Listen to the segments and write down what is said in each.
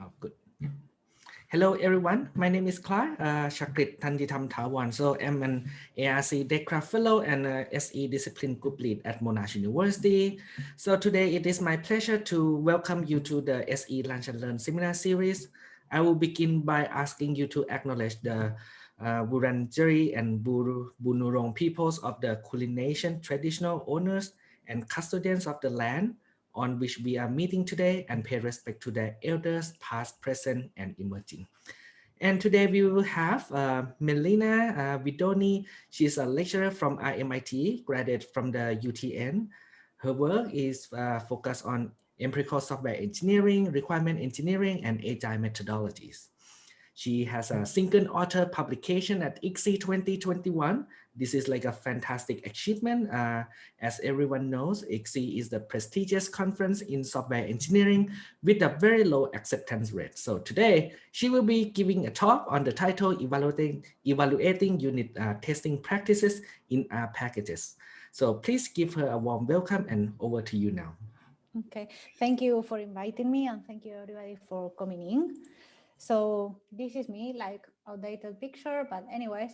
Oh, good. Hello, everyone. My name is Clark Shakrit Tanjitam Tawan. So I'm an ARC Decraft Fellow and SE Discipline Group Lead at Monash University. So today it is my pleasure to welcome you to the SE Lunch and Learn seminar series. I will begin by asking you to acknowledge the Wurundjeri and Bunurong peoples of the Kulin Nation, traditional owners and custodians of the land on which we are meeting today, and pay respect to the elders past, present, and emerging. And today we will have Melina Vidoni. She's a lecturer from RMIT, graduate from the UTN. Her work is focused on empirical software engineering, requirement engineering, and agile methodologies. She has a single author publication at ICSE 2021. This is like a fantastic achievement. As everyone knows, ICSE is the prestigious conference in software engineering with a very low acceptance rate. So today, she will be giving a talk on the title Evaluating Unit Testing Practices in R Packages. So please give her a warm welcome, and over to you now. Okay, thank you for inviting me, and thank you everybody for coming in. So this is me, like outdated picture, but anyways,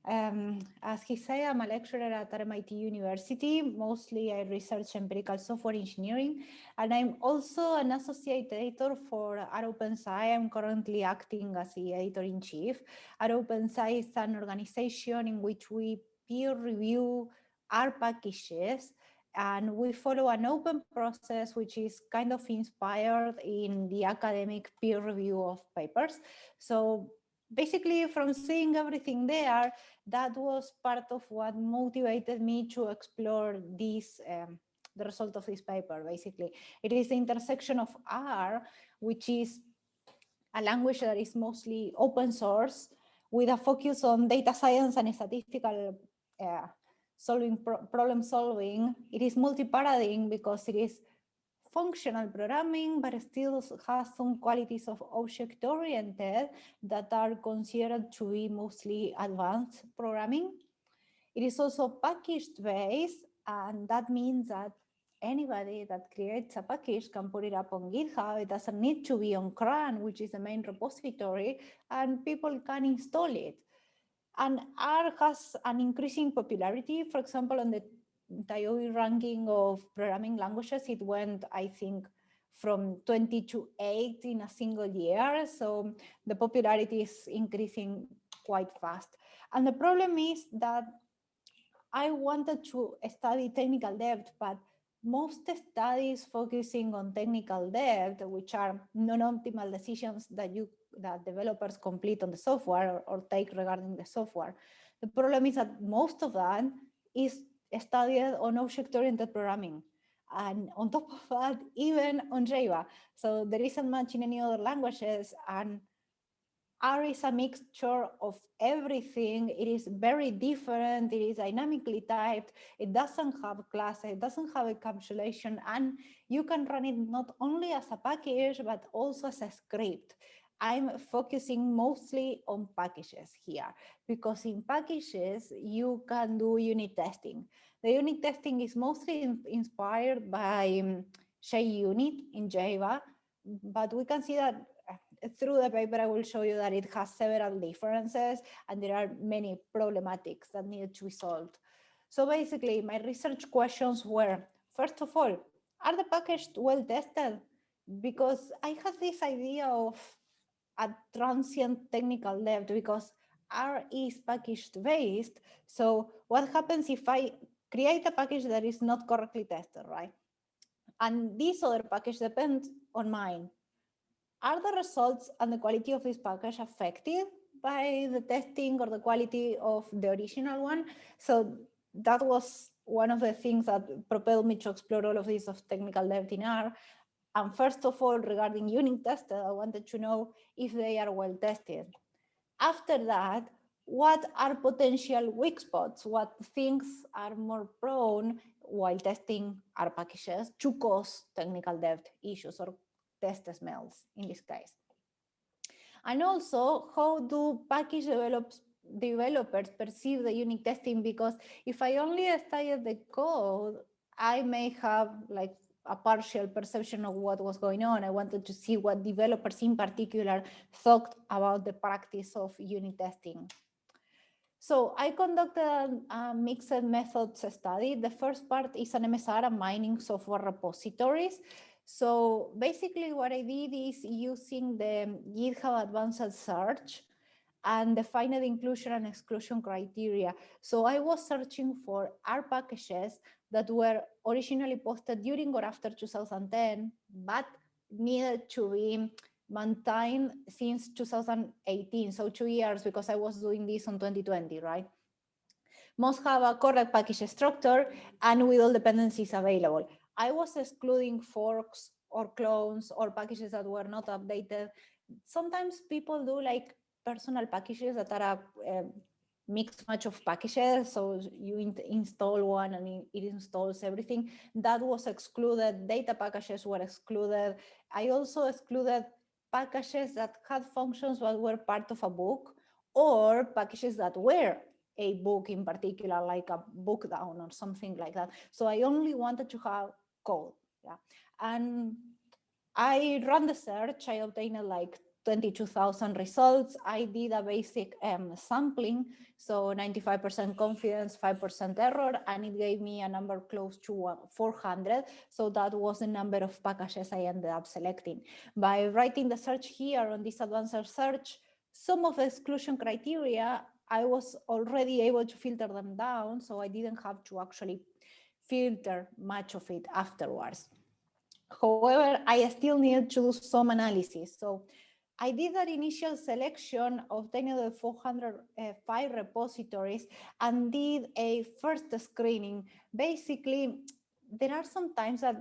as he said, I'm a lecturer at RMIT University. Mostly I research empirical software engineering, and I'm also an associate editor for OpenSci. I'm currently acting as the editor-in-chief. OpenSci is an organization in which we peer review R packages, and we follow an open process which is kind of inspired in the academic peer review of papers. So basically, from seeing everything there, that was part of what motivated me to explore this, the result of this paper. Basically, it is the intersection of R, which is a language that is mostly open source, with a focus on data science and statistical problem solving. It is multi-paradigm because it is functional programming, but it still has some qualities of object-oriented that are considered to be mostly advanced programming. It is also package-based, and that means that anybody that creates a package can put it up on GitHub. It doesn't need to be on CRAN, which is the main repository, and people can install it. And R has an increasing popularity. For example, on the TIOE ranking of programming languages, it went, I think, from 20 to 8 in a single year. So the popularity is increasing quite fast. And the problem is that I wanted to study technical debt, but most studies focusing on technical debt, which are non-optimal decisions that developers complete on the software or take regarding the software. The problem is that most of that is studied on object-oriented programming. And on top of that, even on Java. So there isn't much in any other languages, and R is a mixture of everything. It is very different. It is dynamically typed. It doesn't have classes. It doesn't have encapsulation. And you can run it not only as a package, but also as a script. I'm focusing mostly on packages here, because in packages, you can do unit testing. The unit testing is mostly inspired by JUnit in Java, but we can see that through the paper, I will show you that it has several differences, and there are many problematics that need to be solved. So basically, my research questions were, first of all, are the packages well tested? Because I had this idea of a transient technical debt, because R is package based. So what happens if I create a package that is not correctly tested, right? And this other package depends on mine. Are the results and the quality of this package affected by the testing or the quality of the original one? So that was one of the things that propelled me to explore all of this of technical debt in R. And first of all, regarding unit tested, I wanted to know if they are well tested. After that, what are potential weak spots? What things are more prone while testing R packages to cause technical debt issues or test smells in this case? And also, how do package developers perceive the unit testing? Because if I only study the code, I may have like a partial perception of what was going on. I wanted to see what developers in particular thought about the practice of unit testing. So I conducted a mixed methods study. The first part is an MSR, a mining software repositories. So basically what I did is using the GitHub Advanced Search and define the inclusion and exclusion criteria. So I was searching for R packages that were originally posted during or after 2010, but needed to be maintained since 2018, so 2 years, because I was doing this on 2020, right? Must have a correct package structure and with all dependencies available. I was excluding forks or clones or packages that were not updated. Sometimes people do like personal packages that are a mixed match of packages. So you install one and it installs everything. That was excluded. Data packages were excluded. I also excluded packages that had functions that were part of a book, or packages that were a book in particular, like a book down or something like that. So I only wanted to have code. Yeah. And I ran the search. I obtained like 22,000 results. I did a basic sampling, so 95% confidence, 5% error, and it gave me a number close to 400. So that was the number of packages I ended up selecting. By writing the search here on this advanced search, some of the exclusion criteria, I was already able to filter them down, so I didn't have to actually filter much of it afterwards. However, I still needed to do some analysis. So I did that initial selection, obtained the 405 repositories, and did a first screening. Basically, there are some times that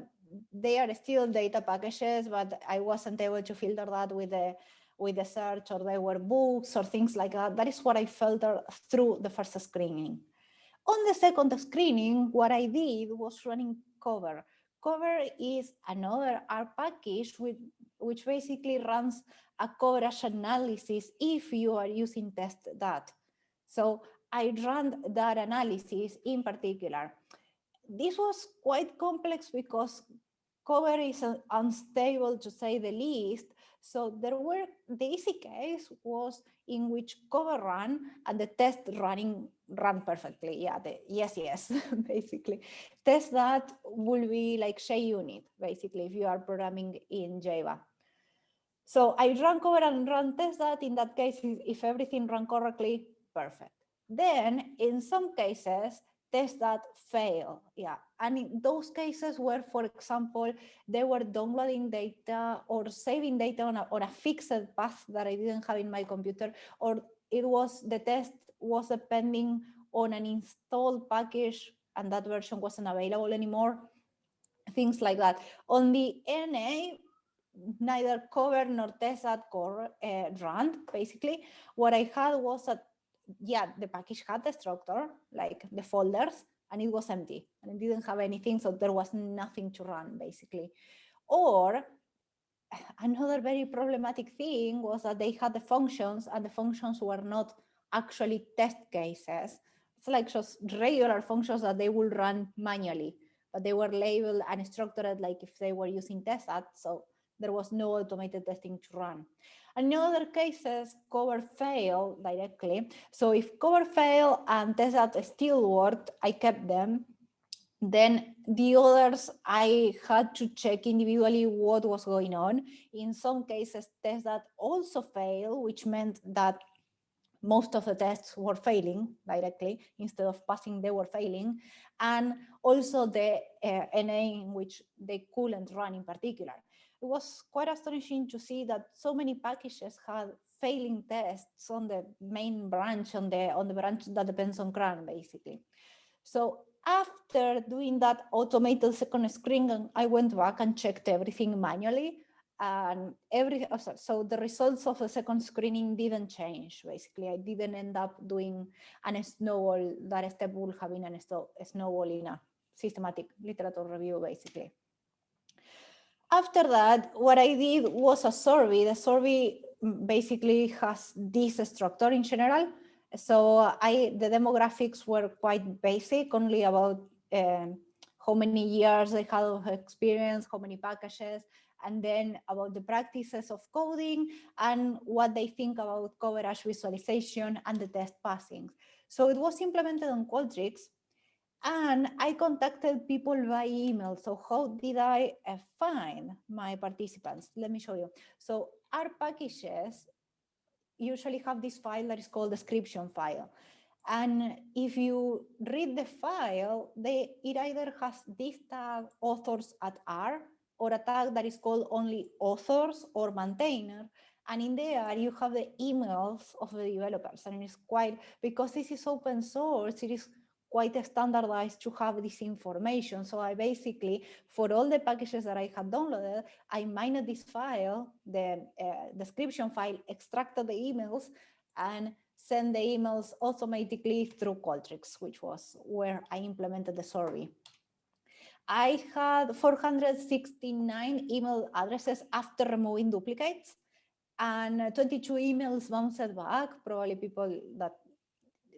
they are still data packages, but I wasn't able to filter that with the search, or they were books or things like that. That is what I filtered through the first screening. On the second screening, what I did was running cover. Cover is another R package which basically runs a coverage analysis if you are using test.dat. So I ran that analysis in particular. This was quite complex because cover is unstable, to say the least. So the easy case was in which cover ran and the test ran perfectly. Yeah, yes, basically. Test that will be like JUnit, basically, if you are programming in Java. So I run cover and run test that. In that case, if everything ran correctly, perfect. Then in some cases, test that fail. Yeah. And in those cases where, for example, they were downloading data or saving data on a fixed path that I didn't have in my computer, or the test was depending on an installed package and that version wasn't available anymore, things like that. On the NA, neither cover nor test.dat core ran, basically. What I had was that, yeah, the package had the structure, like the folders, and it was empty, and it didn't have anything, so there was nothing to run, basically. Or another very problematic thing was that they had the functions, and the functions were not actually test cases. It's like just regular functions that they will run manually, but they were labeled and structured like if they were using test.dat, so there was no automated testing to run. And in other cases, cover failed directly. So if cover failed and test.dat still worked, I kept them. Then the others, I had to check individually what was going on. In some cases, test.dat also failed, which meant that most of the tests were failing directly. Instead of passing, they were failing. And also the NA in which they couldn't run in particular. It was quite astonishing to see that so many packages had failing tests on the main branch, on the branch that depends on CRAN, basically. So after doing that automated second screening, I went back and checked everything manually. And so the results of the second screening didn't change, basically. I didn't end up doing a snowball. That step would have been a snowball in a systematic literature review, basically. After that, what I did was a survey. The survey basically has this structure in general. So the demographics were quite basic, only about how many years they had of experience, how many packages, and then about the practices of coding and what they think about coverage visualization and the test passings. So it was implemented on Qualtrics, and I contacted people by email. So how did I find my participants? Let me show you. So our packages usually have this file that is called description file. And if you read the file, it either has this tag authors at R, or a tag that is called only authors or maintainer. And in there, you have the emails of the developers. And it's quite, because this is open source, it is quite standardized to have this information. So I basically, for all the packages that I had downloaded, I mined this file, the description file, extracted the emails, and send the emails automatically through Qualtrics, which was where I implemented the survey. I had 469 email addresses after removing duplicates, and 22 emails bounced back, probably people that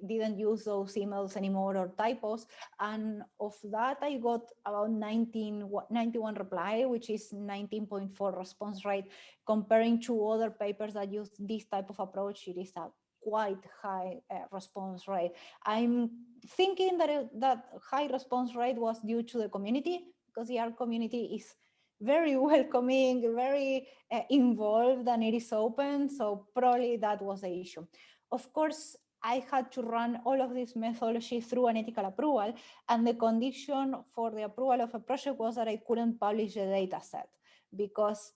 didn't use those emails anymore or typos. And of that, I got about 91 reply, which is 19.4 response rate. Comparing to other papers that use this type of approach, it is a quite high response rate. I'm thinking that that high response rate was due to the community, because the R community is very welcoming, very involved, and it is open. So probably that was the issue. Of course, I had to run all of this methodology through an ethical approval, and the condition for the approval of a project was that I couldn't publish the data set, because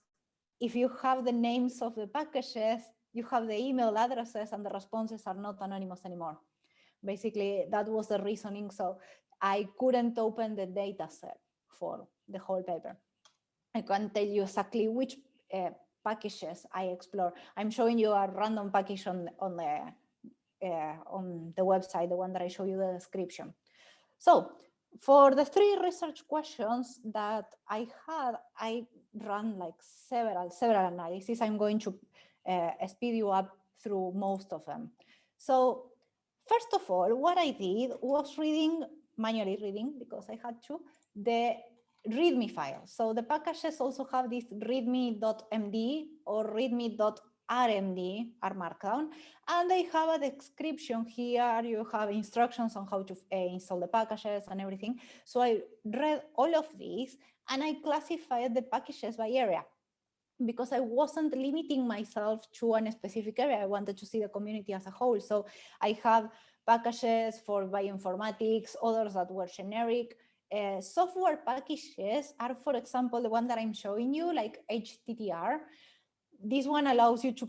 if you have the names of the packages, you have the email addresses, and the responses are not anonymous anymore. Basically, that was the reasoning. So I couldn't open the data set for the whole paper. I can't tell you exactly which packages I explore. I'm showing you a random package on the website, the one that I show you the description. So for the 3 research questions that I had, I ran like several analyses. I'm going to speed you up through most of them. So first of all, what I did was manually reading, because I had to, the README file. So the packages also have this readme.md or readme.rmd, R Markdown, and they have a description here. You have instructions on how to install the packages and everything. So I read all of these, and I classified the packages by area, because I wasn't limiting myself to a specific area. I wanted to see the community as a whole. So I have packages for bioinformatics, others that were generic. Software packages are, for example, the one that I'm showing you, like HTTR. This one allows you to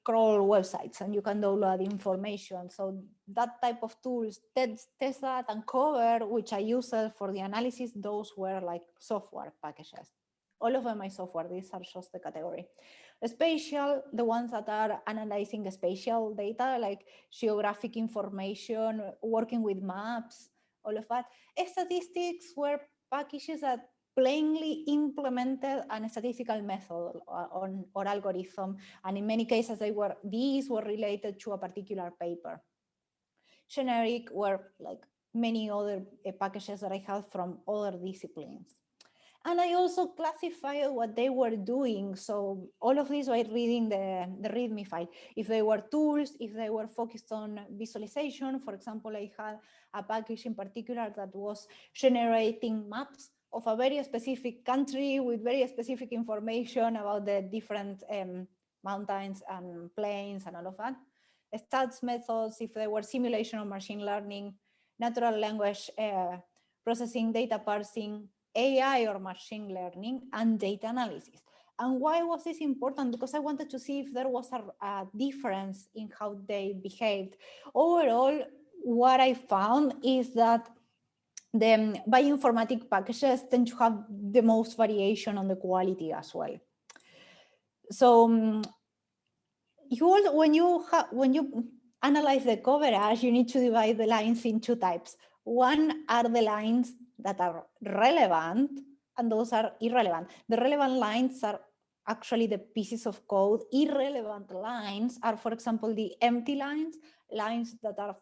crawl websites, and you can download information. So that type of tools, test that and cover, which I use for the analysis, those were like software packages. All of them are software. These are just the category. Spatial, the ones that are analyzing spatial data, like geographic information, working with maps, all of that. Statistics were packages that plainly implemented a statistical method or algorithm, and in many cases these were related to a particular paper. Generic were like many other packages that I had from other disciplines. And I also classified what they were doing. So all of this by reading the README file. If they were tools, if they were focused on visualization. For example, I had a package in particular that was generating maps of a very specific country with very specific information about the different mountains and plains and all of that. Stats methods, if they were simulation or machine learning, natural language processing, data parsing, AI or machine learning, and data analysis. And why was this important? Because I wanted to see if there was a difference in how they behaved. Overall, what I found is that the bioinformatic packages tend to have the most variation on the quality as well. So when you analyze the coverage, you need to divide the lines in 2 types. One are the lines that are relevant, and those are irrelevant. The relevant lines are actually the pieces of code. Irrelevant lines are, for example, the empty lines that are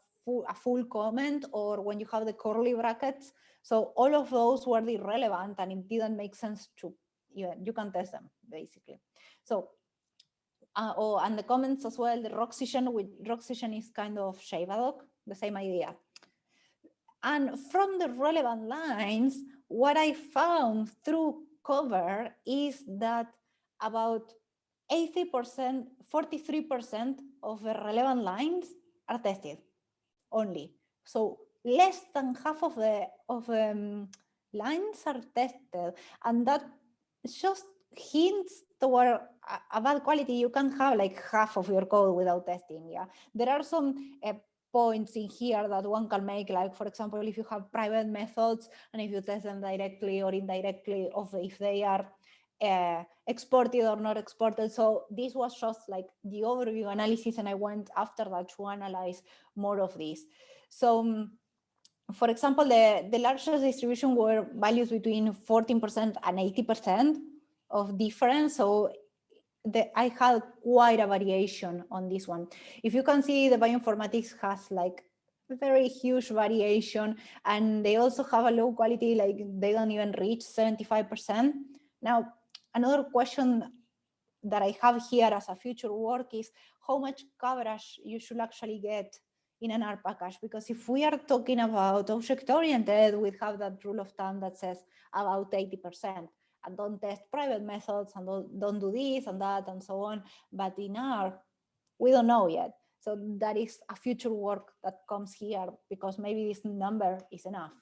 a full comment, or when you have the curly brackets. So all of those were irrelevant, and it didn't make sense to, you can test them basically. So, and the comments as well, the Roxygen is kind of Shavedoc, the same idea. And from the relevant lines, what I found through cover is that about 80%, 43% of the relevant lines are tested only. So less than half of the lines are tested, and that just hints toward a bad quality. You can't have like half of your code without testing. Yeah, there are some points in here that one can make, like for example, if you have private methods and if you test them directly or indirectly, of if they are exported or not exported. So this was just like the overview analysis, and I went after that to analyze more of this. So for example, the largest distribution were values between 14% and 80% of difference. So I had quite a variation on this one. If you can see, the bioinformatics has like very huge variation, and they also have a low quality, like they don't even reach 75%. Now, another question that I have here as a future work is how much coverage you should actually get in an R package. Because if we are talking about object-oriented, we have that rule of thumb that says about 80%. And don't test private methods, and don't do this and that and so on. But in R, we don't know yet. So that is a future work that comes here, because maybe this number is enough.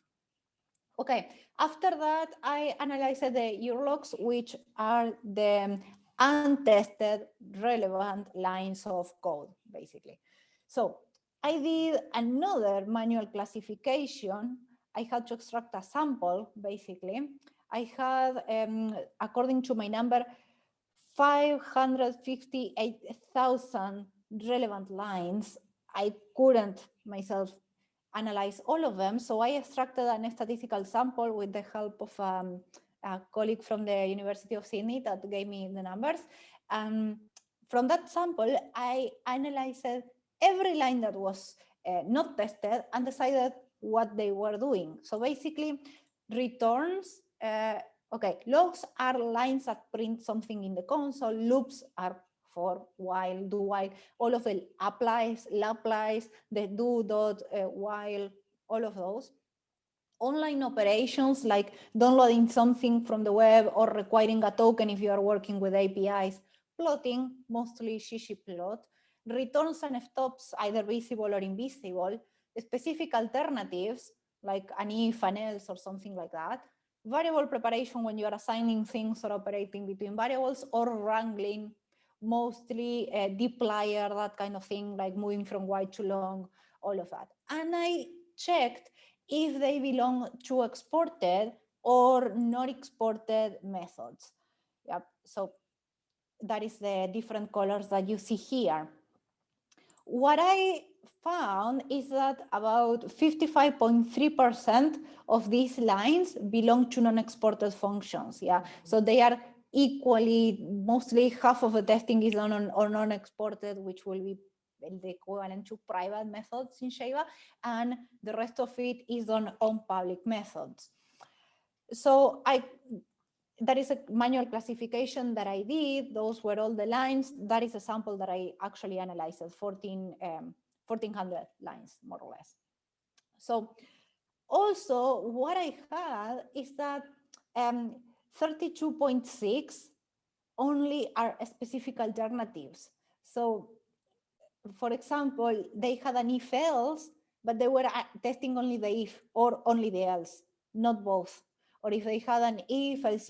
Okay, after that, I analyzed the URLogs, which are the untested relevant lines of code, basically. So I did another manual classification. I had to extract a sample, basically. I had, according to my number, 558,000 relevant lines. I couldn't myself analyze all of them, so I extracted a statistical sample with the help of a colleague from the University of Sydney that gave me the numbers. From that sample, I analyzed every line that was not tested and decided what they were doing. So basically, returns, okay, logs are lines that print something in the console, loops are for while, do while, all of the applies, laplies, the do, dot, while, all of those. Online operations like downloading something from the web or requiring a token if you are working with APIs, plotting, mostly ggplot, returns and stops, either visible or invisible, specific alternatives like an if, an else, or something like that, variable preparation when you are assigning things or operating between variables, or wrangling, mostly dplyr, that kind of thing, like moving from wide to long, all of that. And I checked if they belong to exported or not exported methods. Yep. So that is the different colors that you see here. What I found is that about 55.3% of these lines belong to non-exported functions. Yeah, so they are equally, mostly half of the testing is done on non-exported, which will be the equivalent to private methods in Java, and the rest of it is done on public methods. So that is a manual classification that I did. Those were all the lines. That is a sample that I actually analyzed, 1,400 lines, more or less. So also what I had is that 32.6 only are specific alternatives. So for example, they had an if else, but they were testing only the if or only the else, not both. Or if they had an if else,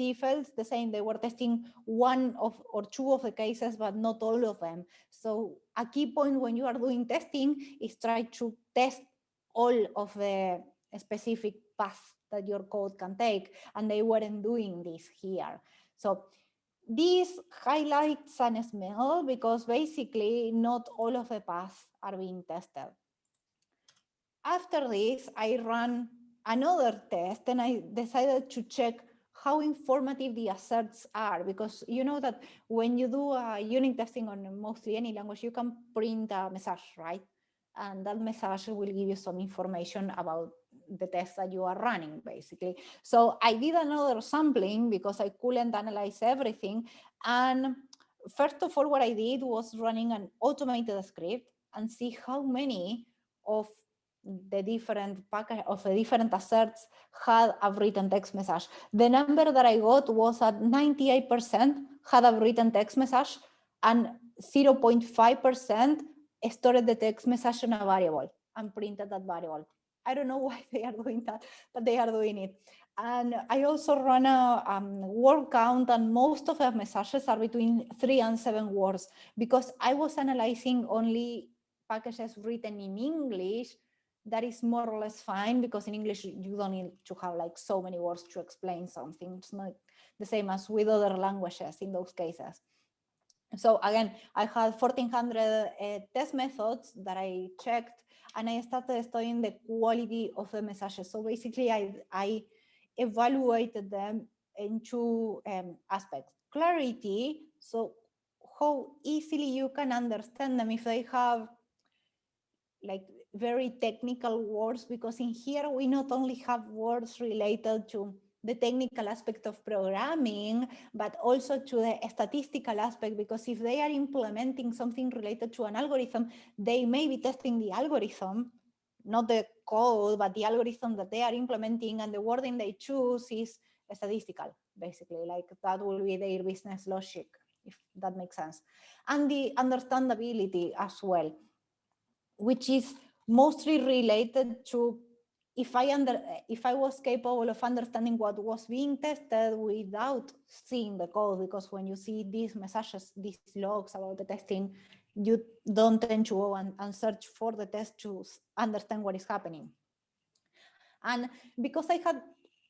the same, they were testing one of or two of the cases, but not all of them. So a key point when you are doing testing is try to test all of the specific paths that your code can take, and they weren't doing this here. So this highlights an smell because basically not all of the paths are being tested. After this, I ran another test and I decided to check how informative the asserts are, because you know that when you do a unit testing on mostly any language, you can print a message, right? and that message will give you some information about the test that you are running, basically. So I did another sampling because I couldn't analyze everything. And first of all, what I did was running an automated script and see how many of the different package of the different asserts had a written text message. The number that I got was at 98% had a written text message, and 0.5% stored the text message in a variable and printed that variable. I don't know why they are doing that, but they are doing it. And I also run a word count, and most of the messages are between 3 and 7 words because I was analyzing only packages written in English. That is more or less fine because in English you don't need to have like so many words to explain something. It's not the same as with other languages in those cases. So again, I had 1,400 test methods that I checked, and I started studying the quality of the messages. So basically, I evaluated them in two aspects. Clarity, so how easily you can understand them if they have like very technical words, because in here we not only have words related to the technical aspect of programming, but also to the statistical aspect, because if they are implementing something related to an algorithm, they may be testing the algorithm, not the code, but the algorithm that they are implementing, and the wording they choose is statistical, basically, like that will be their business logic, if that makes sense. And the understandability as well, which is mostly related to if I was capable of understanding what was being tested without seeing the code, because when you see these messages, these logs about the testing, you don't tend to go and search for the test to understand what is happening. And because I had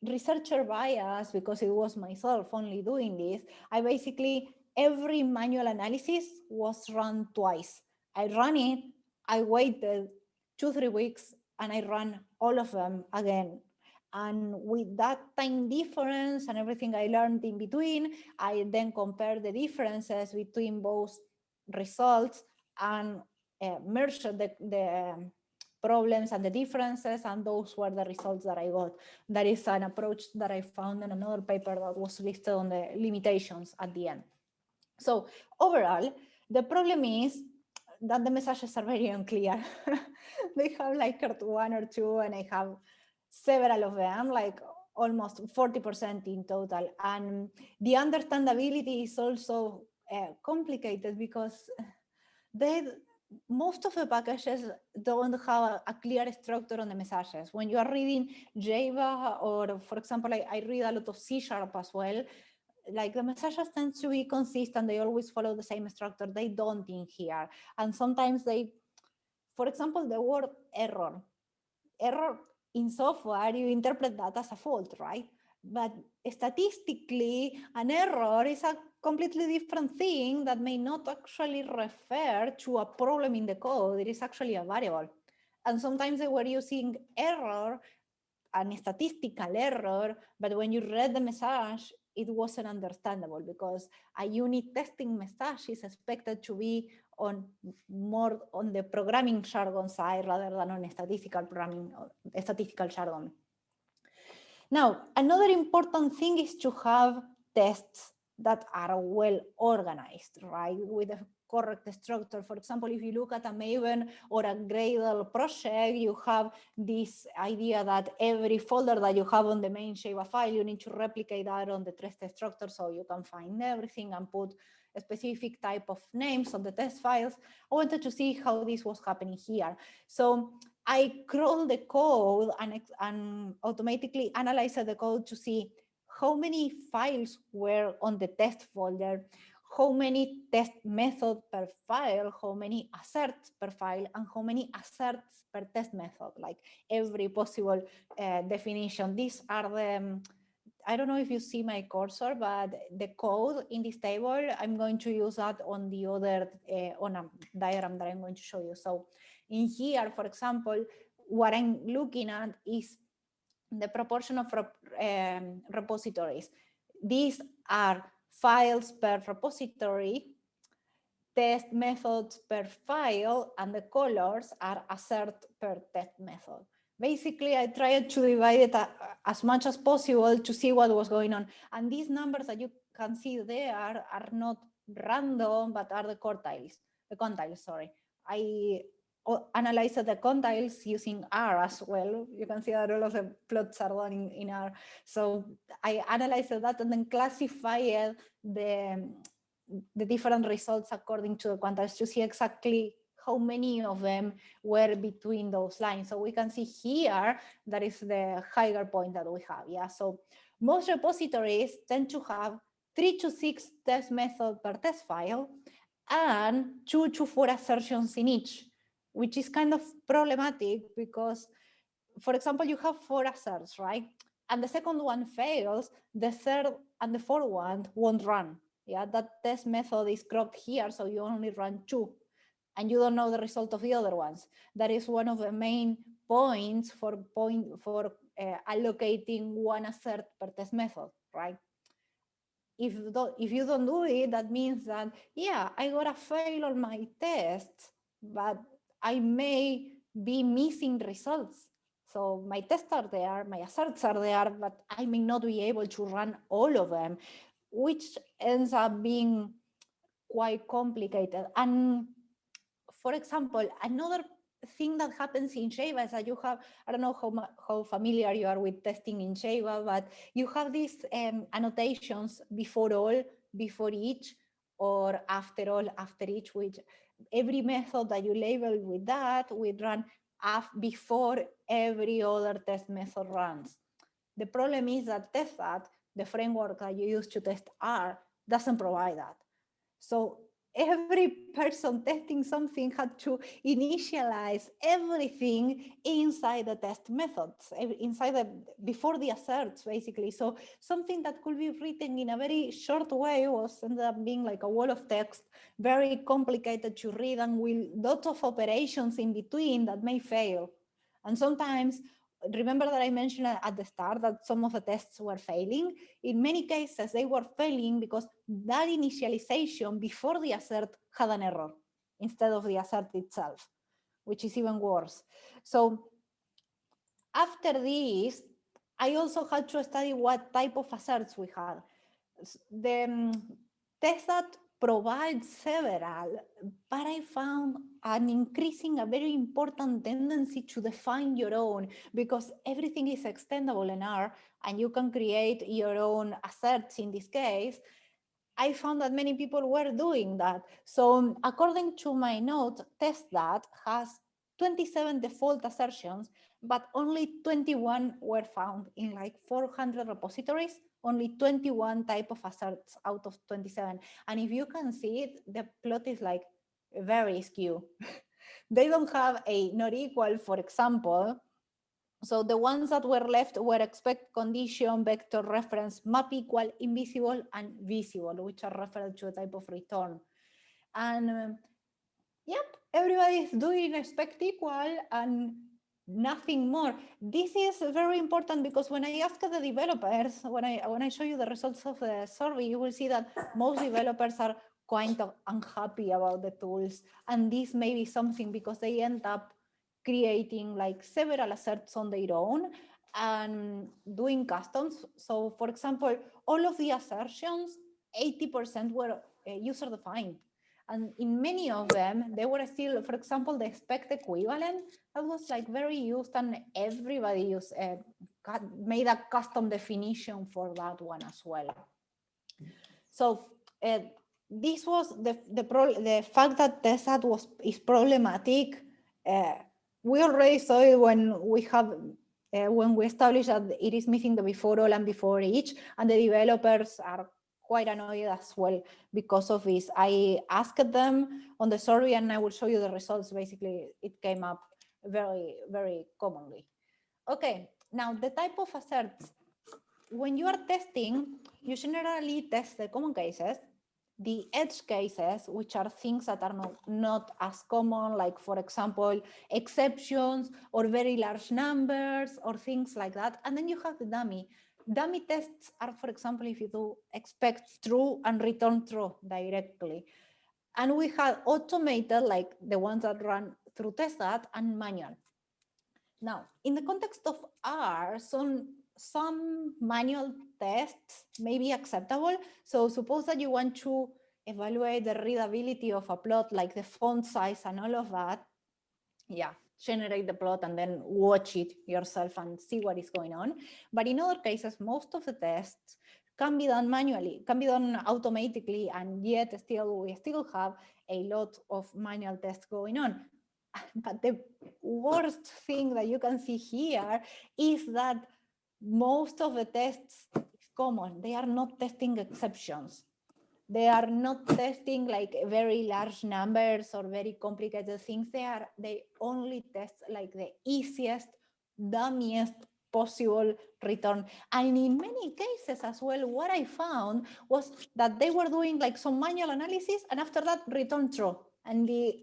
researcher bias, because it was myself only doing this, I basically, every manual analysis was run twice. I ran it, I waited 2-3 weeks, and I ran all of them again. And with that time difference and everything I learned in between, I then compared the differences between both results and merged the problems and the differences, and those were the results that I got. That is an approach that I found in another paper that was listed on the limitations at the end. So overall, the problem is that the messages are very unclear. They have like one or two, and I have several of them, like almost 40% in total. And the understandability is also complicated because most of the packages don't have a clear structure on the messages. When you are reading Java, or for example, I read a lot of C# as well, like the messages tend to be consistent. They always follow the same structure. They don't in here. And sometimes they, for example, the word error in software, you interpret that as a fault, right? But statistically, an error is a completely different thing that may not actually refer to a problem in the code. It is actually a variable. And sometimes they were using error, a statistical error, but when you read the message, it wasn't understandable because a unit testing message is expected to be on more on the programming jargon side rather than on statistical programming, statistical jargon. Now, another important thing is to have tests that are well organized, right? With a correct structure. For example, if you look at a Maven or a Gradle project, you have this idea that every folder that you have on the main Java file, you need to replicate that on the test structure so you can find everything and put a specific type of names on the test files. I wanted to see how this was happening here. So I crawled the code and automatically analyzed the code to see how many files were on the test folder, how many test methods per file, how many asserts per file, and how many asserts per test method, like every possible definition. These are the, I don't know if you see my cursor, but the code in this table, I'm going to use that on the other, on a diagram that I'm going to show you. So in here, for example, what I'm looking at is the proportion of repositories. These are files per repository, test methods per file, and the colors are assert per test method. Basically, I tried to divide it as much as possible to see what was going on. And these numbers that you can see there are not random, but are the quantiles, sorry. I analyzed the quantiles using R as well. You can see that all of the plots are done in R. So I analyzed that and then classified the different results according to the quantiles to see exactly how many of them were between those lines. So we can see here, that is the higher point that we have. Yeah. So most repositories tend to have 3 to 6 test methods per test file and 2 to 4 assertions in each, which is kind of problematic because, for example, you have 4 asserts, right? And the second one fails, the third and the fourth one won't run. Yeah, that test method is cropped here, so you only run 2, and you don't know the result of the other ones. That is one of the main points for allocating 1 assert per test method, right? If you don't do it, that means that, yeah, I got a fail on my test, but I may be missing results. So my tests are there, my asserts are there, but I may not be able to run all of them, which ends up being quite complicated. And for example, another thing that happens in Java is that you have, I don't know how familiar you are with testing in Java, but you have these annotations before all, before each, or after all, after each, which every method that you label with that will run before every other test method runs. The problem is that TestThat, the framework that you use to test R, doesn't provide that. So every person testing something had to initialize everything inside the test methods, before the asserts, basically. So something that could be written in a very short way was ended up being like a wall of text, very complicated to read, and with lots of operations in between that may fail. And sometimes, remember that I mentioned at the start that some of the tests were failing? In many cases, they were failing because that initialization before the assert had an error instead of the assert itself, which is even worse. So after this, I also had to study what type of asserts we had. The TestThat provides several, but I found an increasing, a very important tendency to define your own, because everything is extendable in R and you can create your own asserts in this case. I found that many people were doing that. So according to my note, TestThat has 27 default assertions, but only 21 were found in like 400 repositories, only 21 type of asserts out of 27. And if you can see it, the plot is like very skew. They don't have a not equal, for example. So the ones that were left were expect condition, vector reference, map equal, invisible, and visible, which are referred to a type of return. And yep, everybody is doing expect equal and nothing more. This is very important because when I ask the developers, when I show you the results of the survey, you will see that most developers are quite unhappy about the tools. And this may be something because they end up creating like several asserts on their own and doing customs. So for example, all of the assertions, 80% were user defined. And in many of them, they were still, for example, the expect equivalent, that was like very used and everybody made a custom definition for that one as well. So this was the fact that TestThat is problematic. We already saw it when we established that it is missing the before all and before each, and the developers are quite annoyed as well because of this. I asked them on the survey, and I will show you the results. Basically, it came up very, very commonly. Okay, now the type of asserts. When you are testing, you generally test the common cases, the edge cases, which are things that are not as common, like, for example, exceptions or very large numbers or things like that. And then you have the dummy. Dummy tests are, for example, if you do expect true and return true directly. And we had automated, like the ones that run through test.dat, and manual. Now, in the context of R, some manual tests may be acceptable. So suppose that you want to evaluate the readability of a plot, like the font size and all of that. Yeah, generate the plot and then watch it yourself and see what is going on. But in other cases, most of the tests can be done manually, can be done automatically, and yet we still have a lot of manual tests going on. But the worst thing that you can see here is that most of the tests is common. They are not testing exceptions. They are not testing like very large numbers or very complicated things. They only test like the easiest, dummiest possible return. And in many cases as well, what I found was that they were doing like some manual analysis, and after that return true, and the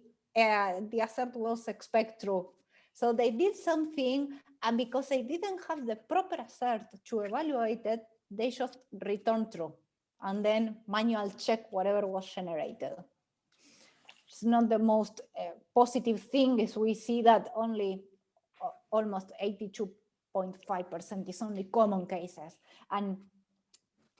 assert was expect true. So they did something, and because they didn't have the proper assert to evaluate it, they just return true, and then manual check whatever was generated. It's not the most positive thing, is we see that only almost 82.5% is only common cases. And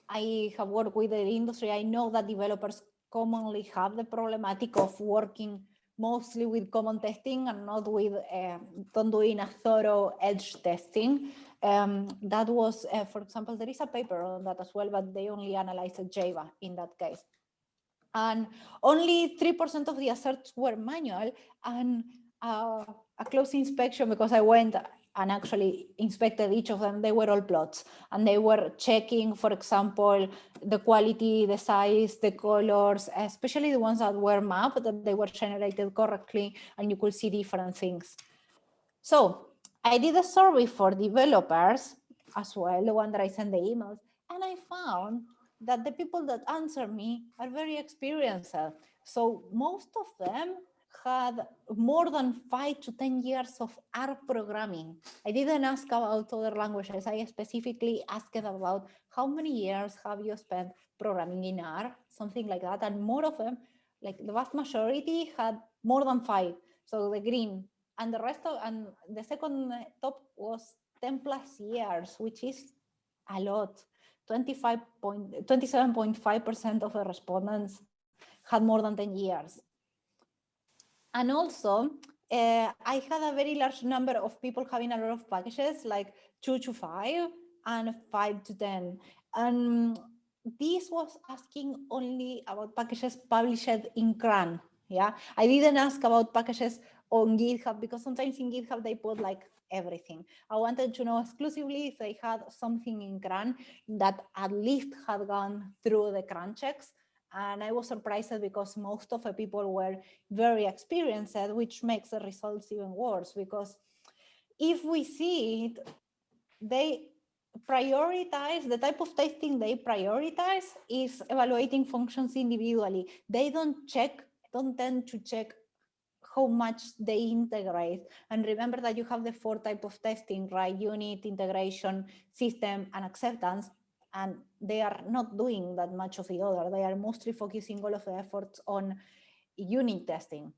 I have worked with the industry. I know that developers commonly have the problematic of working mostly with common testing and not with doing a thorough edge testing. That was, for example, there is a paper on that as well, but they only analyzed Java in that case. And only 3% of the asserts were manual, and a close inspection, because I went and actually inspected each of them, they were all plots, and they were checking, for example, the quality, the size, the colors, especially the ones that were mapped, that they were generated correctly, and you could see different things. So I did a survey for developers as well, the one that I sent the emails, and I found that the people that answer me are very experienced. So most of them had more than 5 to 10 years of R programming. I didn't ask about other languages. I specifically asked about how many years have you spent programming in R, something like that. And more of them, like the vast majority, had more than 5. So the green, and the rest of, and the second top was 10 plus years, which is a lot. 27.5% of the respondents had more than 10 years. And also, I had a very large number of people having a lot of packages, like 2 to 5 and 5 to 10. And this was asking only about packages published in CRAN. Yeah, I didn't ask about packages on GitHub, because sometimes in GitHub they put like everything. I wanted to know exclusively if they had something in CRAN that at least had gone through the CRAN checks. And I was surprised because most of the people were very experienced, which makes the results even worse, because if we see it, they prioritize, the type of testing they prioritize is evaluating functions individually. They don't tend to check how much they integrate. And remember that you have the 4 types of testing, right? Unit, integration, system, and acceptance. And they are not doing that much of the other. They are mostly focusing all of the efforts on unit testing.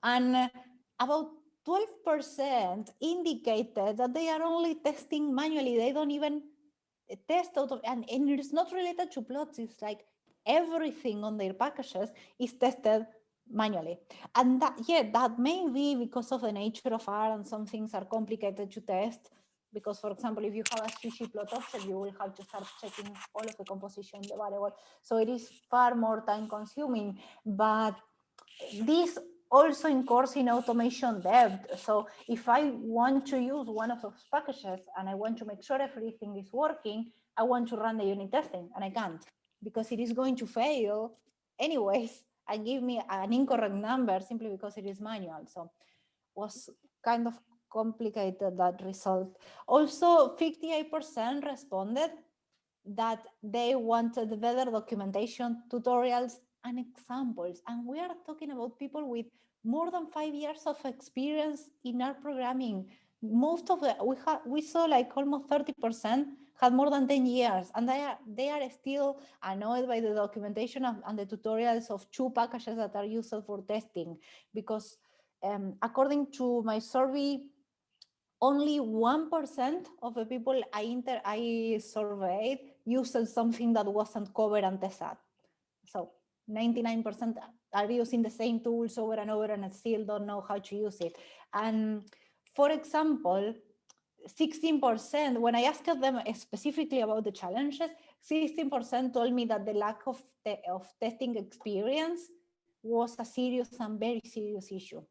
And about 12% indicated that they are only testing manually. They don't even test out of, and it's not related to plots. It's like everything on their packages is tested manually. And that may be because of the nature of R, and some things are complicated to test. Because, for example, if you have a ggplot object, you will have to start checking all of the composition, the variable. So it is far more time consuming. But this also incurs in automation debt. So if I want to use one of those packages and I want to make sure everything is working, I want to run the unit testing, and I can't, because it is going to fail anyways and give me an incorrect number simply because it is manual. So was kind of complicated, that result. Also, 58% responded that they wanted better documentation, tutorials, and examples. And we are talking about people with more than 5 years of experience in our programming. Most of the, we saw like almost 30% had more than 10 years, and they are still annoyed by the documentation and the tutorials of two packages that are used for testing, because according to my survey, only 1% of the people I surveyed used something that wasn't covered and tested. So 99% are using the same tools over and over and still don't know how to use it. And for example, 16%, when I asked them specifically about the challenges, 16% told me that the lack of testing experience was a serious and very serious issue.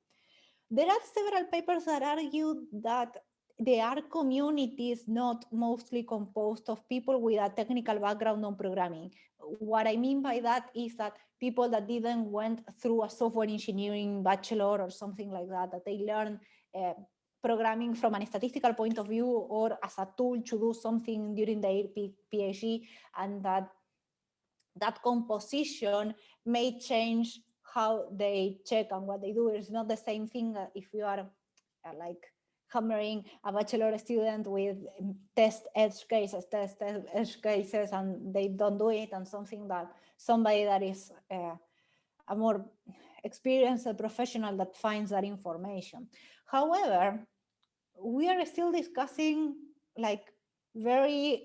There are several papers that argue that the R community is not mostly composed of people with a technical background on programming. What I mean by that is that people that didn't went through a software engineering bachelor or something like that, that they learn programming from a statistical point of view or as a tool to do something during their PhD, and that composition may change how they check and what they do. It's not the same thing if you are like hammering a bachelor student with test edge cases, and they don't do it, and something that somebody that is a more experienced professional that finds that information. However, we are still discussing like very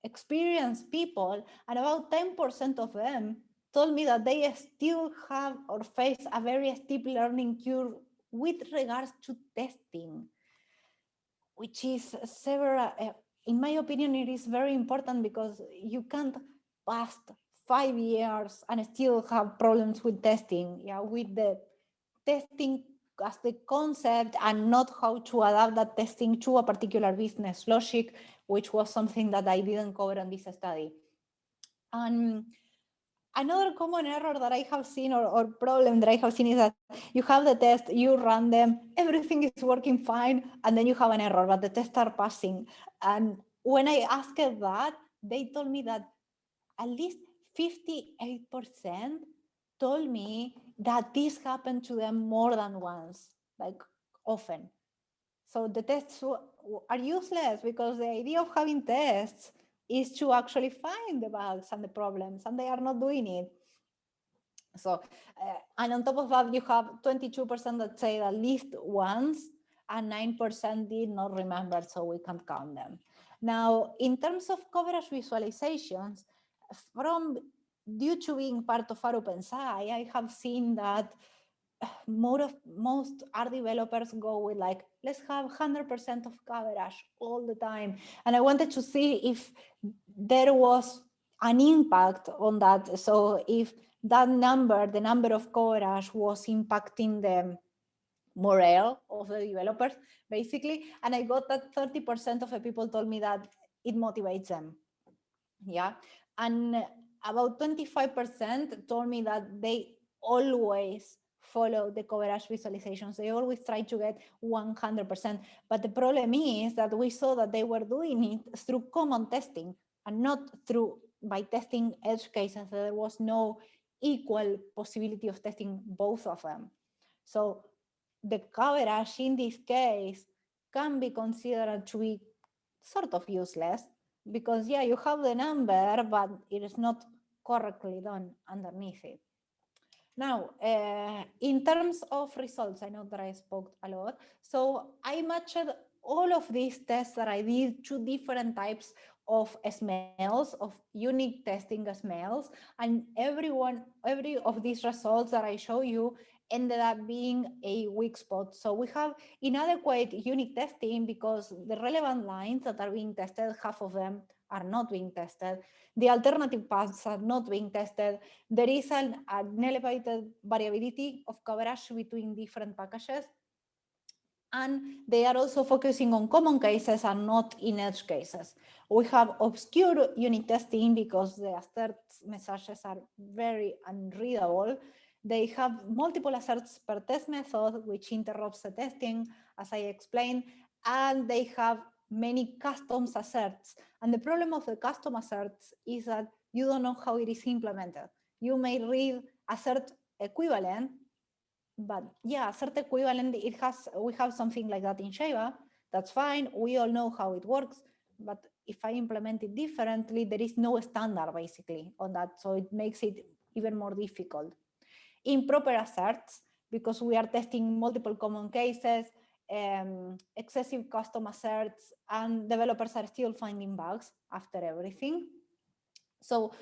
experienced people, and about 10% of them told me that they still have or face a very steep learning curve with regards to testing, which is several, in my opinion, it is very important, because you can't pass 5 years and still have problems with testing, with the testing as the concept and not how to adapt that testing to a particular business logic, which was something that I didn't cover in this study. And another common error that I have seen, or problem that I have seen, is that you have the test, you run them, everything is working fine, and then you have an error, but the tests are passing. And when I asked that, they told me that at least 58% told me that this happened to them more than once, like often. So the tests are useless, because the idea of having tests is to actually find the bugs and the problems, and they are not doing it. So, and on top of that, you have 22% that say at least once, and 9% did not remember, so we can't count them. Now, in terms of coverage visualizations, due to being part of our OpenSci, I have seen that most R developers go with like, let's have 100% of coverage all the time. And I wanted to see if there was an impact on that. So if that number, the number of coverage, was impacting the morale of the developers, basically. And I got that 30% of the people told me that it motivates them. Yeah. And about 25% told me that they always follow the coverage visualizations. They always try to get 100%. But the problem is that we saw that they were doing it through common testing and not by testing edge cases. There was no equal possibility of testing both of them. So the coverage in this case can be considered to be sort of useless, because you have the number, but it is not correctly done underneath it. Now, in terms of results, I know that I spoke a lot. So I matched all of these tests that I did to different types of smells, of unique testing smells, and every of these results that I show you ended up being a weak spot. So we have inadequate unique testing because the relevant lines that are being tested, half of them are not being tested. The alternative paths are not being tested. There is an elevated variability of coverage between different packages. And they are also focusing on common cases and not in edge cases. We have obscure unit testing because the asserts messages are very unreadable. They have multiple asserts per test method, which interrupts the testing, as I explained, and they have many custom asserts. And the problem of the custom asserts is that you don't know how it is implemented. You may read assert equivalent, but assert equivalent, we have something like that in Java. That's fine. We all know how it works, but if I implement it differently, there is no standard basically on that. So it makes it even more difficult. Improper asserts, because we are testing multiple common cases, excessive custom asserts, and developers are still finding bugs after everything. So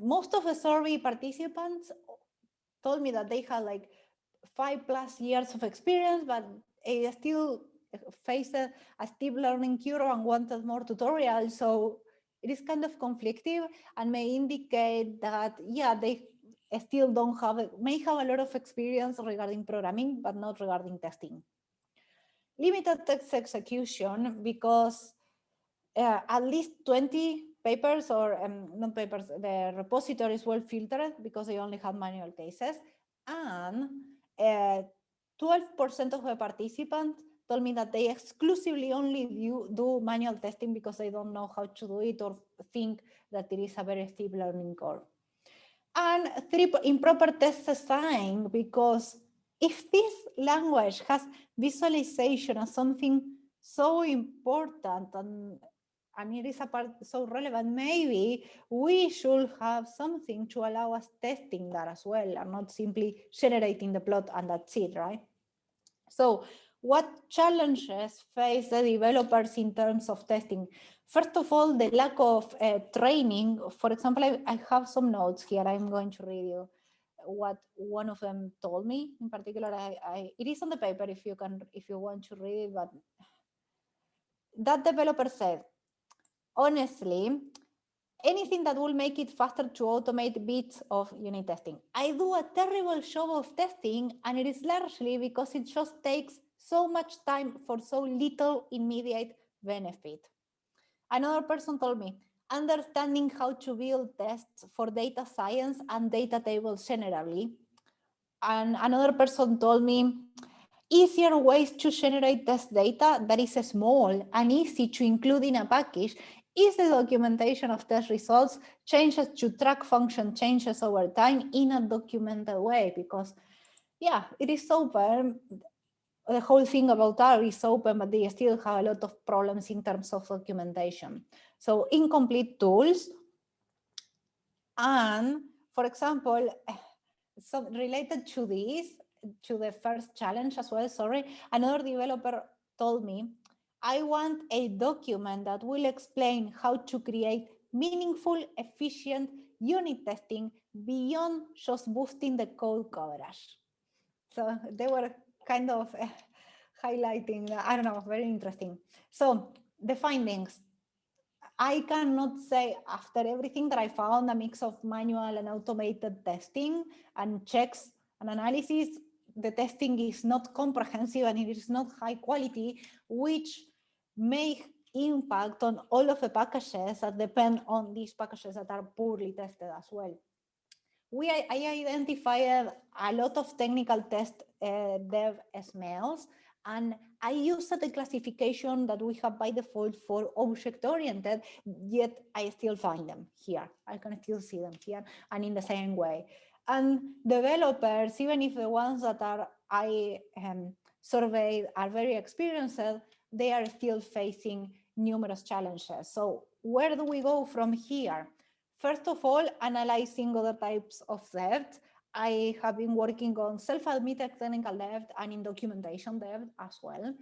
most of the survey participants told me that they had like 5+ years of experience, but they still faced a steep learning curve and wanted more tutorials. So it is kind of conflictive and may indicate that, yeah, they still may have a lot of experience regarding programming, but not regarding testing. Limited text execution, because at least 20 papers, or not papers, the repositories were filtered because they only had manual cases. And 12% of the participants told me that they exclusively only do manual testing because they don't know how to do it or think that it is a very steep learning curve. And 3, improper test design, because if this language has visualization as something so important and it is a part so relevant, maybe we should have something to allow us testing that as well, and not simply generating the plot and that's it, right? So what challenges face the developers in terms of testing? First of all, the lack of training. For example, I have some notes here. I'm going to read you what one of them told me in particular. It is on the paper if you want to read it, but that developer said, honestly, anything that will make it faster to automate bits of unit testing. I do a terrible job of testing, and it is largely because it just takes so much time for so little immediate benefit. Another person told me, understanding how to build tests for data science and data tables generally. And another person told me, easier ways to generate test data that is small and easy to include in a package is the documentation of test results, changes to track function changes over time in a documented way, because yeah, it is open. The whole thing about R is open, but they still have a lot of problems in terms of documentation. So incomplete tools. And for example, so related to this, to the first challenge as well, sorry, another developer told me, I want a document that will explain how to create meaningful, efficient unit testing beyond just boosting the code coverage. So they were kind of highlighting, I don't know, very interesting. So the findings. I cannot say after everything that I found, a mix of manual and automated testing and checks and analysis, the testing is not comprehensive and it is not high quality, which may impact on all of the packages that depend on these packages that are poorly tested as well. I identified a lot of technical test dev smells, and I used the classification that we have by default for object-oriented, yet I still find them here. I can still see them here and in the same way. And developers, even if the ones that I surveyed are very experienced, they are still facing numerous challenges. So where do we go from here? First of all, analyzing other types of debt. I have been working on self-admitted technical debt and in documentation debt as well.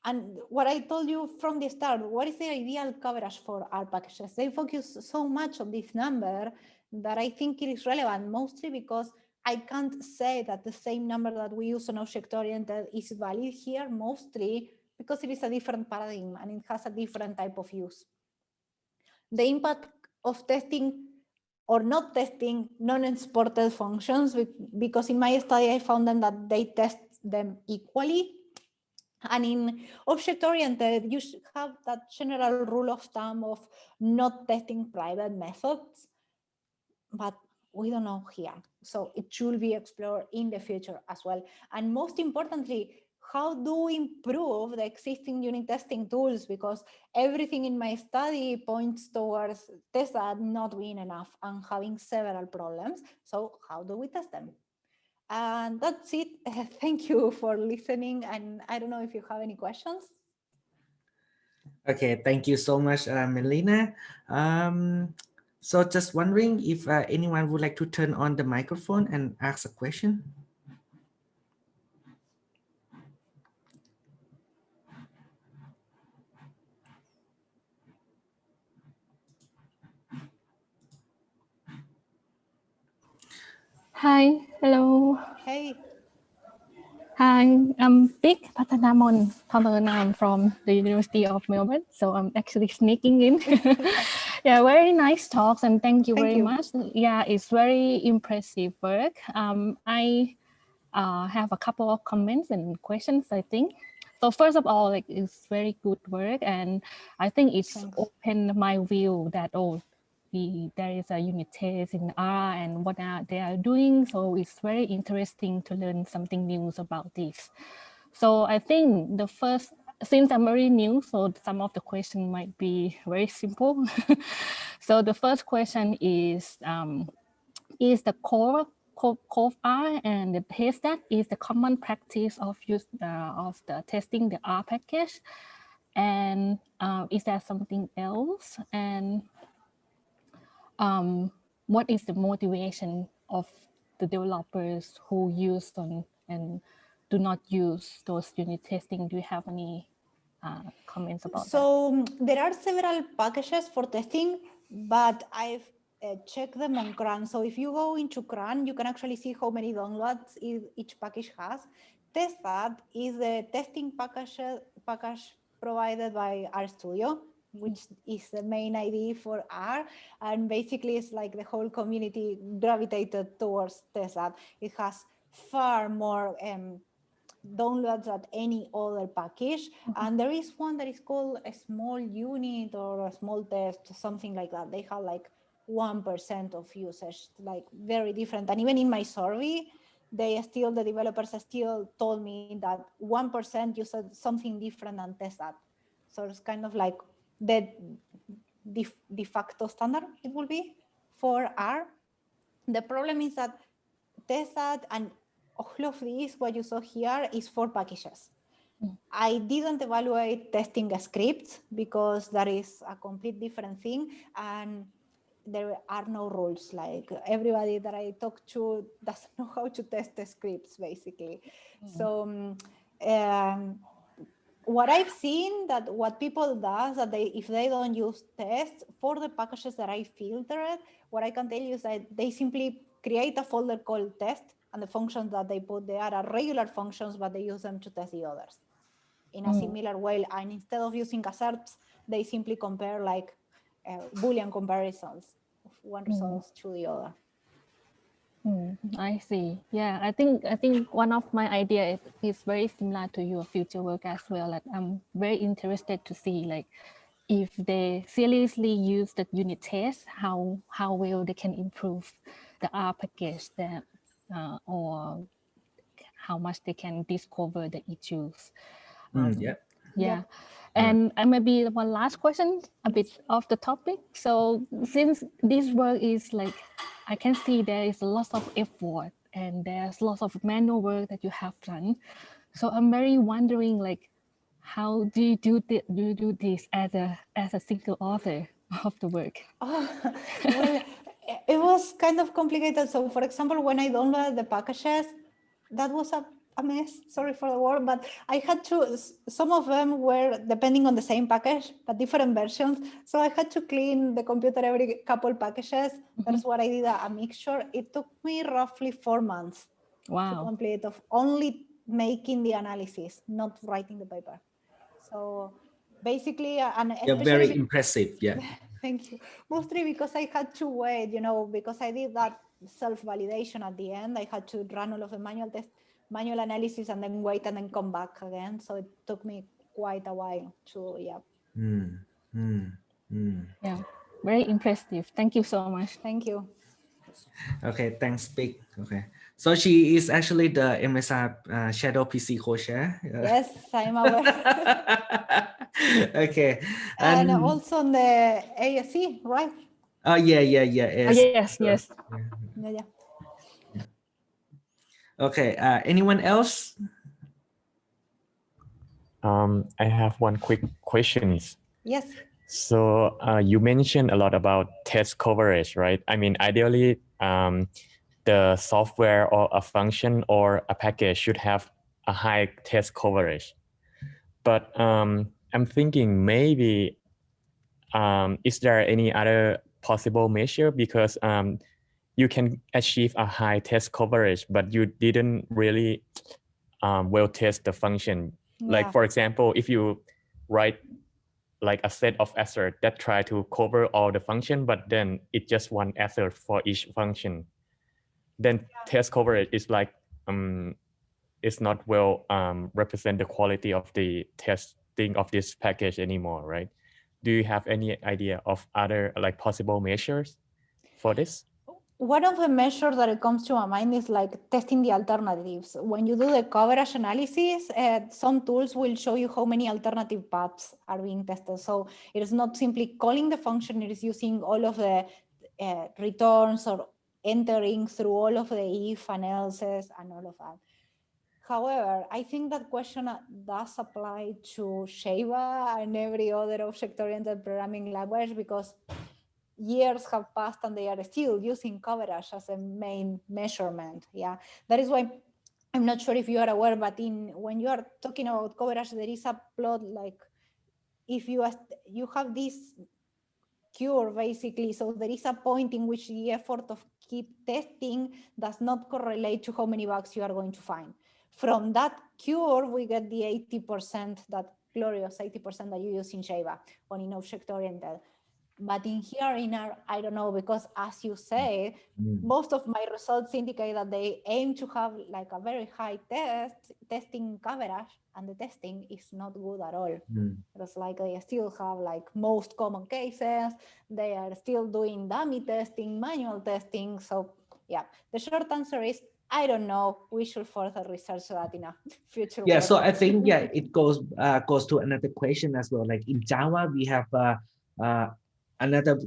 And what I told you from the start, what is the ideal coverage for our packages? They focus so much on this number that I think it is relevant, mostly because I can't say that the same number that we use on object-oriented is valid here, mostly because it is a different paradigm and it has a different type of use. The impact of testing or not testing non-exported functions, because in my study I found them that they test them equally. And in object-oriented, you should have that general rule of thumb of not testing private methods, but we don't know here. So it should be explored in the future as well. And most importantly, how do we improve the existing unit testing tools? Because everything in my study points towards test that not being enough and having several problems. So how do we test them? And that's it. Thank you for listening. And I don't know if you have any questions. Okay, thank you so much, Melina. So just wondering if anyone would like to turn on the microphone and ask a question. Hi, hello. Hey. Hi, I'm Big Pathanamon Pamerna. I'm from the University of Melbourne, so I'm actually sneaking in. Yeah, very nice talks, and thank you very much. Yeah, it's very impressive work. I have a couple of comments and questions, I think. So first of all, like, it's very good work, and I think it's opened my view that there is a unit test in R and what they are doing. So it's very interesting to learn something new about this. So I think since I'm very new, so some of the questions might be very simple. So the first question is the core R and the test that is the common practice of use of the testing the R package, and is there something else? And what is the motivation of the developers who use them and do not use those unit testing? Do you have any comments about that? So there are several packages for testing, but I've checked them on CRAN. So if you go into CRAN, you can actually see how many downloads each package has. TestThat is the testing package provided by RStudio, which is the main ID for R. And basically it's like the whole community gravitated towards TestThat. It has far more downloads than any other package. And there is one that is called a small unit or a small test, something like that. They have like 1% of usage, like very different. And even in my survey, the developers still told me that 1% used something different than TestThat. So it's kind of like the de facto standard it will be for R. The problem is that TestThat and all of this, what you saw here, is for packages. I didn't evaluate testing scripts because that is a complete different thing, and there are no rules. Like everybody that I talk to doesn't know how to test the scripts, basically. So what I've seen that what people does that if they don't use tests for the packages that I filtered, what I can tell you is that they simply create a folder called test, and the functions that they put there are regular functions, but they use them to test the others in a similar way. And instead of using asserts, they simply compare like Boolean comparisons of one result to the other. I see. Yeah, I think one of my idea is very similar to your future work as well. Like, I'm very interested to see like if they seriously use the unit test, how well they can improve the R package that or how much they can discover the issues. Yeah. And maybe one last question, a bit off the topic. So since this work is like, I can see there is lots of effort and there's lots of manual work that you have done. So I'm very wondering, like, how do you do this as a single author of the work? Oh, well, it was kind of complicated. So for example, when I downloaded the packages, that was a mess, sorry for the word, but I had to, some of them were depending on the same package, but different versions. So I had to clean the computer every couple packages. That's what I did, a mixture. It took me roughly 4 months to complete of only making the analysis, not writing the paper. So basically, and especially very impressive. Yeah. Thank you. Mostly because I had to wait, because I did that self-validation at the end. I had to run all of the manual analysis and then wait and then come back again. So it took me quite a while to, Yeah, very impressive. Thank you so much. Thank you. Okay, thanks, Big. Okay, so she is actually the MSR Shadow PC co-chair. Yes, I'm aware. Okay, and also on the ASE, right? Yeah. Yes. Yeah. Okay, anyone else? I have one quick question. Yes. So you mentioned a lot about test coverage, right? I mean, ideally, the software or a function or a package should have a high test coverage. But I'm thinking maybe, is there any other possible measure? Because you can achieve a high test coverage, but you didn't really well test the function. Like, for example, if you write like a set of asserts that try to cover all the function, but then it's just one assert for each function, then test coverage is like it's not well represent the quality of the testing of this package anymore, right? Do you have any idea of other like possible measures for this? One of the measures that it comes to my mind is like testing the alternatives. When you do the coverage analysis, some tools will show you how many alternative paths are being tested. So it is not simply calling the function, it is using all of the returns or entering through all of the if and else's and all of that. However, I think that question does apply to Java and every other object-oriented programming language, because years have passed and they are still using coverage as a main measurement. Yeah, that is why I'm not sure if you are aware, but when you are talking about coverage, there is a plot like if you have this curve basically, so there is a point in which the effort of keep testing does not correlate to how many bugs you are going to find. From that curve, we get the 80%, that glorious 80% that you use in Java or in object-oriented. But in here, I don't know, because as you say, most of my results indicate that they aim to have like a very high testing coverage, and the testing is not good at all. It's like they still have like most common cases, they are still doing dummy testing, manual testing. So yeah, the short answer is, I don't know. We should further research that in a future. Yeah, so I think it goes to another question as well. Like in Java, we have another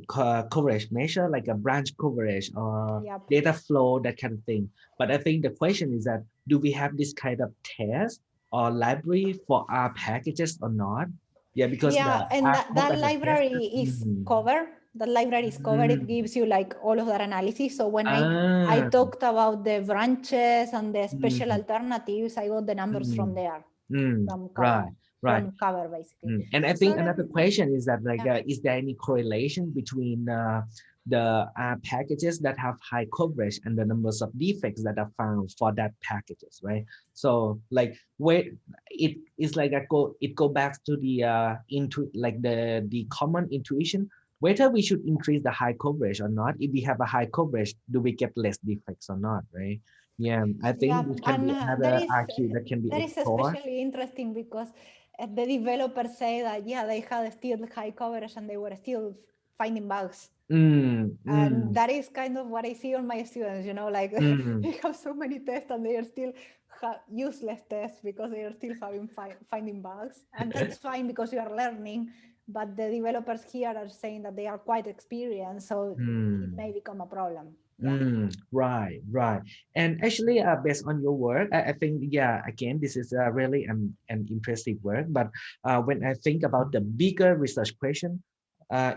coverage measure, like a branch coverage or data flow, that kind of thing. But I think the question is that, do we have this kind of test or library for our packages or not? Yeah, because that library is covered. The library is covered. It gives you like all of that analysis. So when I talked about the branches and the special alternatives, I got the numbers from there. From cover. Right. From cover, basically. And I think another question is that, like, is there any correlation between the packages that have high coverage and the numbers of defects that are found for that packages, right? So, like, where it is like it go back to the the common intuition, whether we should increase the high coverage or not. If we have a high coverage, do we get less defects or not, right? Yeah, I think it can be another RQ that can be explored. That is especially interesting because the developers say that, they had still high coverage and they were still finding bugs. And that is kind of what I see on my students, like they have so many tests and they are still useless tests because they are still finding bugs. And that's fine because you are learning, but the developers here are saying that they are quite experienced, so it may become a problem. Right. And actually, based on your work, I think, again, this is really an impressive work. But when I think about the bigger research question,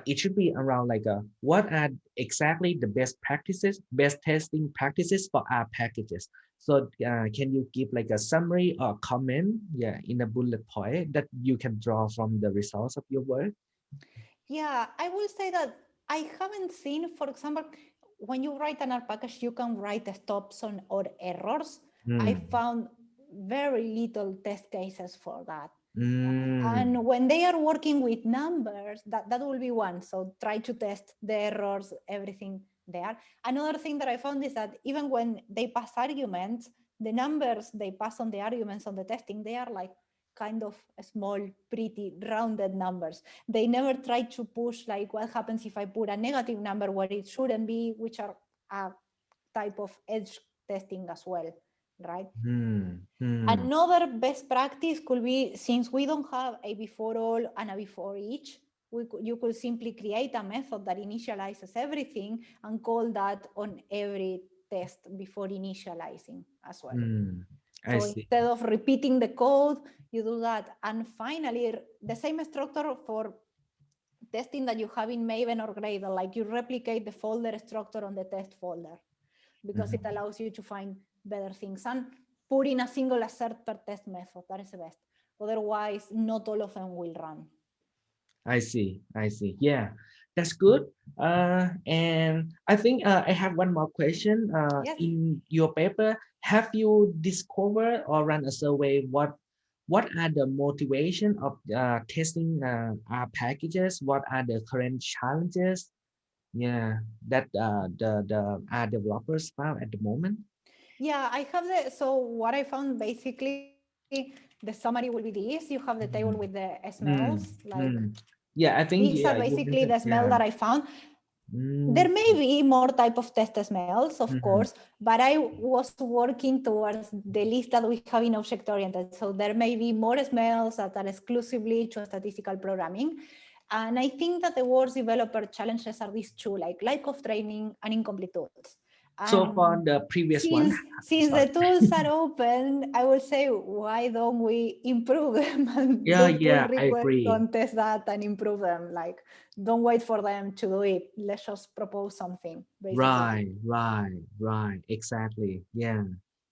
it should be around like, what are exactly the best testing practices for our packages? So can you give like a summary or comment, in a bullet point that you can draw from the results of your work? Yeah, I will say that I haven't seen, for example, when you write an R package, you can write stops or errors. I found very little test cases for that. And when they are working with numbers, that will be one. So try to test the errors, everything there. Another thing that I found is that even when they pass arguments, the numbers they pass on the arguments on the testing, they are like kind of small, pretty rounded numbers. They never try to push like what happens if I put a negative number where it shouldn't be, which are a type of edge testing as well, right? Another best practice could be, since we don't have a before all and a before each, you could simply create a method that initializes everything and call that on every test before initializing as well. So instead of repeating the code, you do that. And finally, the same structure for testing that you have in Maven or Gradle, like you replicate the folder structure on the test folder, because it allows you to find better things, and put in a single assert per test method. That is the best. Otherwise, not all of them will run. I see. Yeah, that's good. And I think I have one more question. Yes. In your paper, have you discovered or run a survey what are the motivation of testing our packages? What are the current challenges? Yeah, that the our developers found at the moment. Yeah, I have so what I found basically, the summary will be this. You have the table with the smells, like yeah, I think these are you basically mentioned, the smell that I found. Mm. There may be more type of test smells, of course, but I was working towards the list that we have in object-oriented. So there may be more smells that are exclusively to statistical programming. And I think that the worst developer challenges are these two, like lack of training and incomplete tools. So for the previous since one, the tools are open, I would say, why don't we improve them and do yeah, pull I requests agree. on test that and improve them? Like, don't wait for them to do it. Let's just propose something, basically. Right. Exactly. Yeah,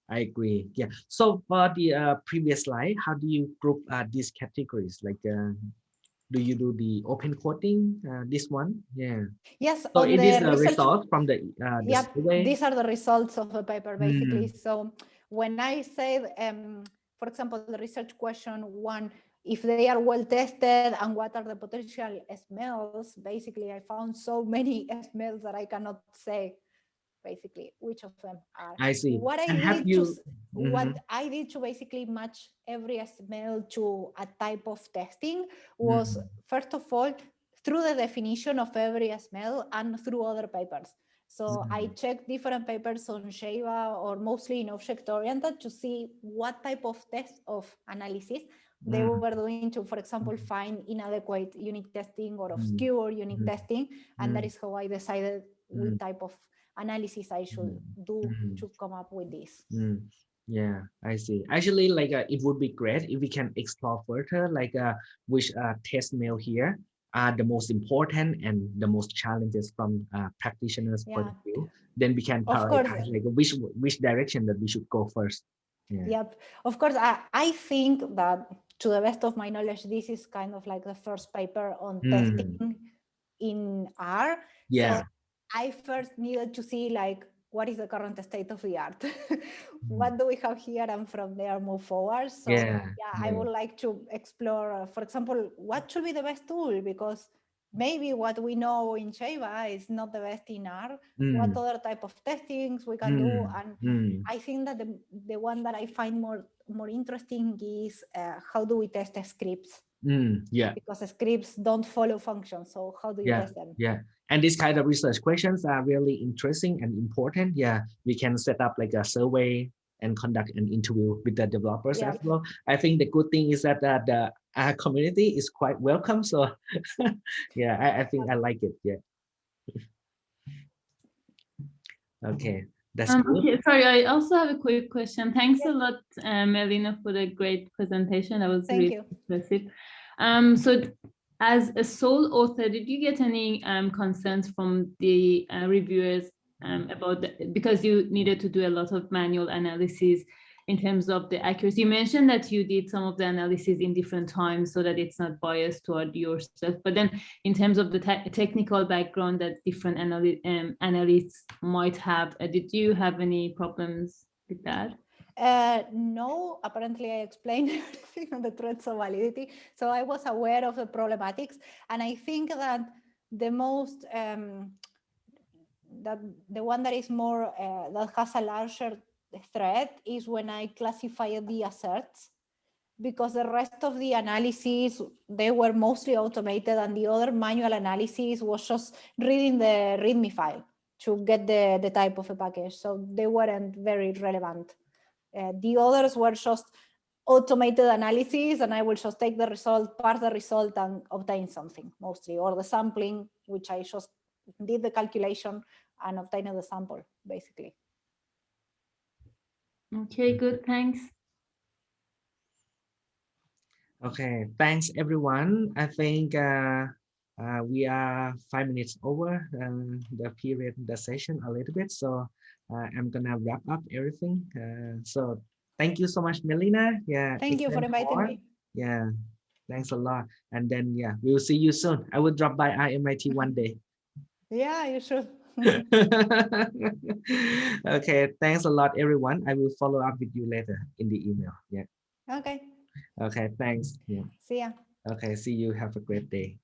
I agree. Yeah. So for the previous slide, how do you group these categories? Like, do you do the open coding? This one, yeah. Yes, So on it is the the research. result from the Yep, survey. these are the results of the paper, basically. So when I said, for example, the research question one, if they are well tested and what are the potential smells, basically I found so many smells that I cannot say basically which of them are. I see. What I And have did you? what I did to basically match every smell to a type of testing was, first of all, through the definition of every smell and through other papers. So I checked different papers on Java or mostly in object-oriented to see what type of test of analysis they were doing to, for example, find inadequate unit testing or obscure unit testing. And that is how I decided what type of analysis I should do to come up with this. Yeah, I see. Actually, like it would be great if we can explore further, like which test mail here are the most important and the most challenges from practitioners' point of view. Then we can prioritize like which direction that we should go first. Yeah. Yep. Of course, I think that to the best of my knowledge, this is kind of like the first paper on testing in R. Yeah. So I first needed to see like what is the current state of the art. What do we have here, and from there move forward. So I would like to explore, for example, what should be the best tool, because maybe what we know in Java is not the best in R. What other type of testings we can do? And I think that the one that I find more interesting is how do we test scripts? Yeah. Because scripts don't follow functions. So how do you test them? Yeah. And these kind of research questions are really interesting and important. Yeah. We can set up like a survey and conduct an interview with the developers as well. I think the good thing is that our community is quite welcome. So yeah, I think I like it. Yeah. Okay. That's good. Okay, sorry, I also have a quick question. Thanks a lot, Melina, for the great presentation. That was really impressive. So as a sole author, did you get any concerns from the reviewers about because you needed to do a lot of manual analysis in terms of the accuracy? You mentioned that you did some of the analysis in different times so that it's not biased toward yourself. But then in terms of the technical background that different analysts might have, did you have any problems with that? No, apparently I explained everything on the threads of validity. So I was aware of the problematics. And I think that the most, that the one that is more, that has a larger threat is when I classify the asserts, because the rest of the analysis, they were mostly automated, and the other manual analysis was just reading the README file to get the type of a package. So they weren't very relevant. The others were just automated analysis, and I will just take the result, parse the result, and obtain something mostly, or the sampling, which I just did the calculation and obtained the sample, basically. Okay, good, thanks. Okay, thanks everyone. I think We are 5 minutes over the period, the session a little bit. So I'm gonna wrap up everything. So thank you so much, Melina. Yeah. Thank you for inviting me. Yeah. Thanks a lot. And then, yeah, we'll see you soon. I will drop by RMIT one day. Yeah, you should. Okay. Thanks a lot, everyone. I will follow up with you later in the email. Yeah. Okay. Okay. Thanks. Yeah. See ya. Okay. See you. Have a great day.